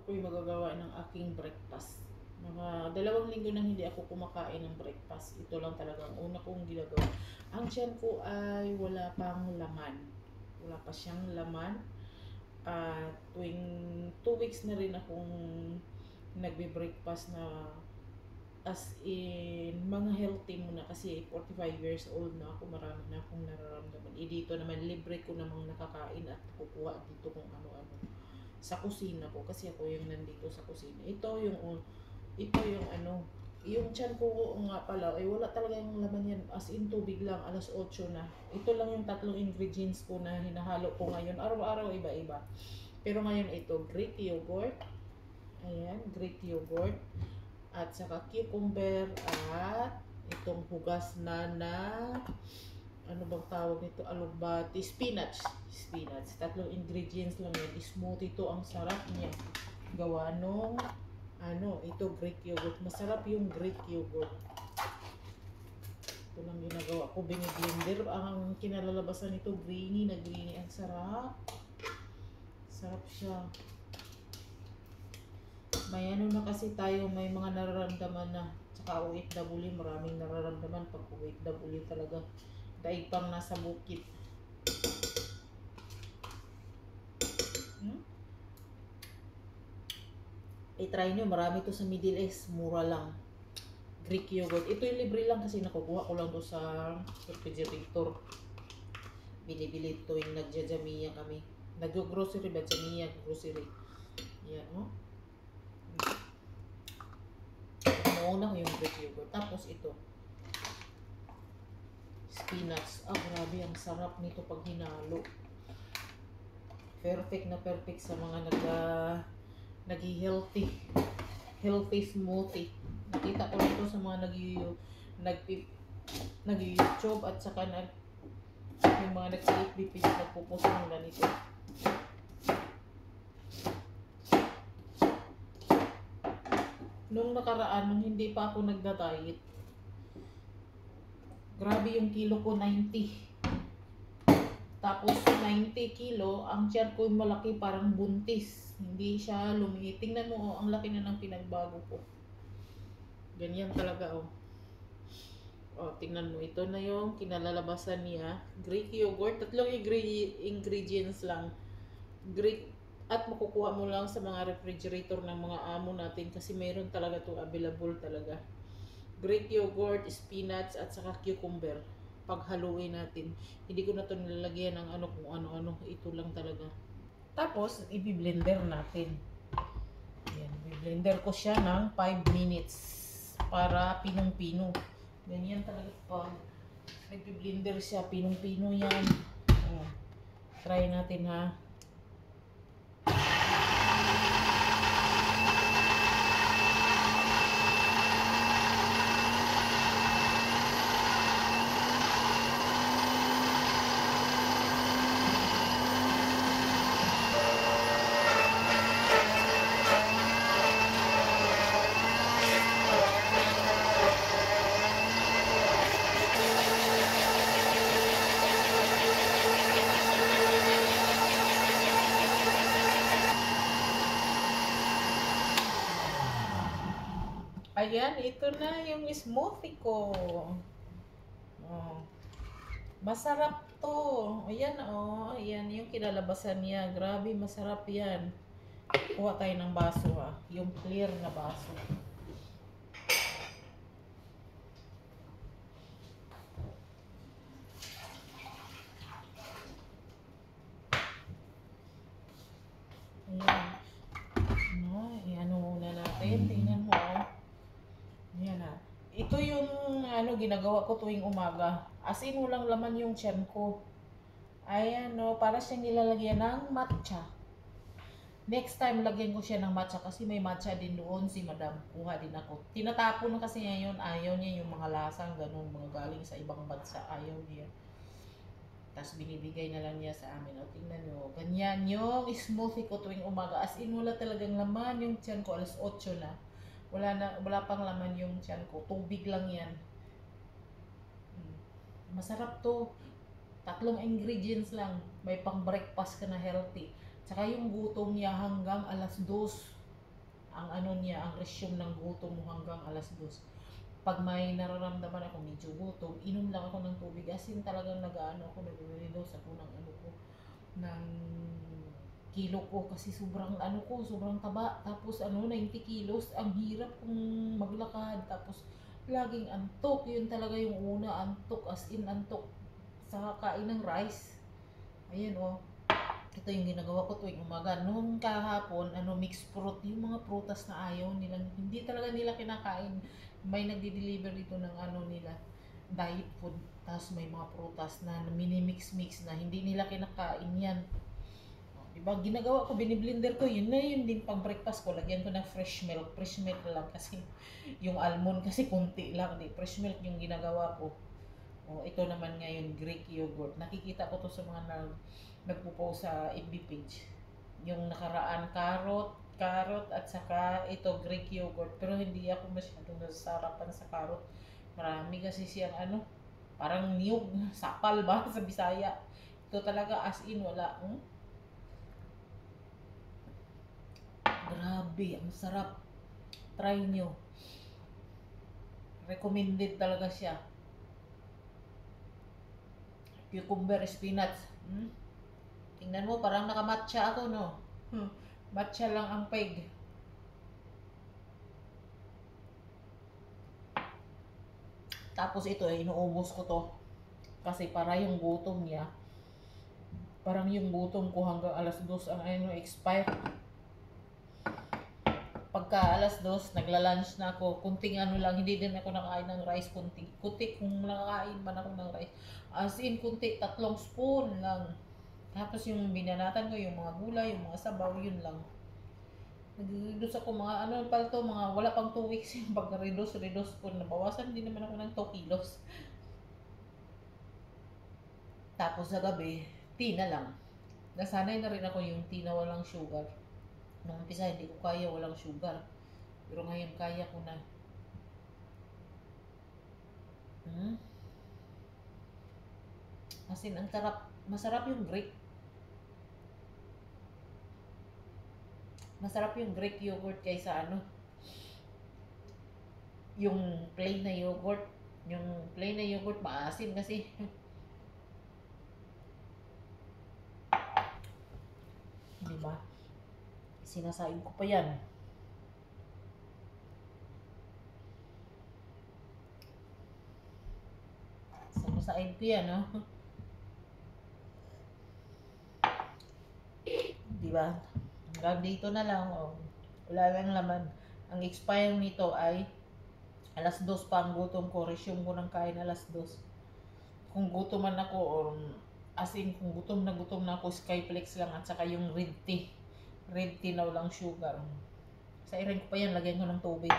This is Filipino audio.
ako'y magagawa ng aking breakfast. Mga 2 linggo nang hindi ako kumakain ng breakfast. Ito lang talaga ang una kong ginagawa. Ang tiyan ko ay wala pang laman. Wala pa siyang laman. Tuwing 2 weeks na rin akong nagbe-breakfast na as in mga healthy muna kasi 45 years old na ako, marami na akong nararamdaman. Dito naman libre ko namang nakakain at kukuha dito kung ano-ano sa kusina ko kasi ako yung nandito sa kusina. Ito yung yung tiyan ko nga pala ay wala talaga yung laman yan, as in tubig lang, 8:00 na. Ito lang yung 3 ingredients ko na hinahalo ko ngayon. Araw-araw iba-iba. Pero ngayon ito, Greek yogurt. Ayan, Greek yogurt. At saka cucumber at itong hugas na ano bang tawag nito? Alugbati, spinach. 3 ingredients lang yan. Smoothie to, ang sarap niya. Gawa nung ito Greek yogurt. Masarap yung Greek yogurt. Ito lang ginagawa ko. Bini-blender. Ang kinalalabasan nito, greeny na greeny. Ang sarap. Sarap siya. May na kasi tayo, may mga nararamdaman na. Tsaka OFW, maraming nararamdaman pag OFW talaga. Daig pang nasa bukid. I-try nyo, marami to sa Middle East, mura lang. Greek yogurt. Ito yung libre lang kasi nakukuha ko lang to sa refrigerator. Binibili ito yung nagja-Jamia kami. Nag-grocery ba? Jamia grocery. Yan, oh. Una ko yung Greek yogurt. Tapos ito. Spinach. Grabe, ang sarap nito pag hinalo. Perfect na perfect sa mga nag-healthy smoothie. Nakita ko lang to sa mga nag-YouTube at saka yung mga nag-FB nagpupost ng ganito. Nung nakaraan, nung hindi pa ako nagda-diet, grabe yung kilo ko, 90. Tapos 90 kilo, ang tiyan ko yung malaki, parang buntis. Hindi siya lumiit. Tingnan mo, ang laki na ng pinagbago ko. Ganyan talaga, tingnan mo, ito na yung kinalalabasan niya. Greek yogurt, 3 ingredients lang. Greek, at makukuha mo lang sa mga refrigerator ng mga amo natin kasi mayroon talaga to available talaga. Greek yogurt, spinach, at saka cucumber. Paghaluin natin. Hindi ko na to nilalagyan ng kung ano-ano. Ito lang talaga. Tapos, i-blender natin. Ayan, i-blender ko siya ng 5 minutes para pinong-pino. Ganyan talaga pag nag-blender siya, pinong-pino yan. Try natin, ha. Ayan, ito na yung smoothie ko. Masarap to. Ayan, ayan yung kinalabasan niya. Grabe, masarap yan. Kuha tayo ng baso, ha. Yung clear na baso. Ayan. I-ano muna natin. Tingnan mo, Ayan, ha. Ito yung ginagawa ko tuwing umaga. As in, walang laman yung tiyan ko. Ayan, para siyang nilalagyan ng matcha. Next time, lagyan ko siya ng matcha kasi may matcha din doon si Madam. Kuha din ako. Tinatapon kasi niya yun. Ayaw niya yung mga lasang ganun, mga galing sa ibang bansa. Ayaw niya. Tapos binibigay na lang niya sa amin. Tingnan nyo. Ganyan yung smoothie ko tuwing umaga. As in, wala talagang laman yung tiyan ko. 8:00 na. Wala pang laman yung tiyan ko. Tubig lang yan. Masarap to. 3 ingredients lang. May pang breakfast ka na healthy. Tsaka yung gutom niya hanggang 2:00. ang ano niya, ang resume ng gutom mo hanggang alas 2. Pag may nararamdaman ako medyo gutom, inom lang ako ng tubig. As in talagang nag-ano ako, nag-reduce ako ng ano ko, ng kilo ko kasi sobrang ano ko, sobrang taba. Tapos 90 kilos, ang hirap kong maglakad. Tapos laging antok, yun talaga yung una, antok, as in antok sa kain ng rice. Ayan ito yung ginagawa ko tuwing umaga. Noong kahapon, mixed fruit, yung mga prutas na ayaw nilang, hindi talaga nila kinakain. May nagdi-deliver dito ng nila, diet food. Tapos may mga prutas na mini-mix-mix na hindi nila kinakain yan. Diba, ginagawa ko, biniblender ko, yun na yun din pang breakfast ko. Lagyan ko ng fresh milk lang kasi yung almond kasi kunti lang. Fresh milk yung ginagawa ko. Ito naman ngayon, Greek yogurt. Nakikita ko to sa mga nagpo-post sa FB page. Yung nakaraan, carrot at saka ito, Greek yogurt. Pero hindi ako masyadong nasasarapan sa carrot. Marami kasi siyang parang niyog, sapal ba sa Bisaya. Ito talaga as in, wala. Grabe, ang sarap. Try nyo. Recommended talaga siya. Cucumber, spinach. Tingnan mo, parang nakamatcha ako, no? Matcha lang ang peg. Tapos ito, inuubos ko to. Kasi para yung gutom niya, parang yung gutom ko hanggang alas 2 ang expire. Pagka alas 2, nagla-lunch na ako. Kunting lang, hindi din ako nakain ng rice. Kunti kung nakakain man ako ng rice. As in, kunti, 3 spoon lang. Tapos yung binanatan ko, yung mga gulay, yung mga sabaw, yun lang. Nag-reduce ako mga mga wala pang 2 weeks yung pag-reduce ko. Nabawasan din naman ako ng 2 kilos. Tapos sa gabi, tea na lang. Nasanay na rin ako yung tea na walang sugar. Nung umpisa, hindi ko kaya walang sugar. Pero ngayon, kaya ko na. As in, ang sarap. Masarap yung Greek. Masarap yung Greek yogurt kaysa yung plain na yogurt. Yung plain na yogurt, maasim kasi. Diba? Sinasain ko pa yan. Sinasain ko yan, no? Diba? Hanggang dito na lang, wala lang laman. Ang expire nito ay alas 2 pa ang gutom ko. Resume ko ng kain alas 2. Kung gutom man ako, as in, kung gutom na ako, Skyflex lang at saka yung red tea. Red tea na walang sugar. Sa irin ko pa yan, lagyan ko ng tubig.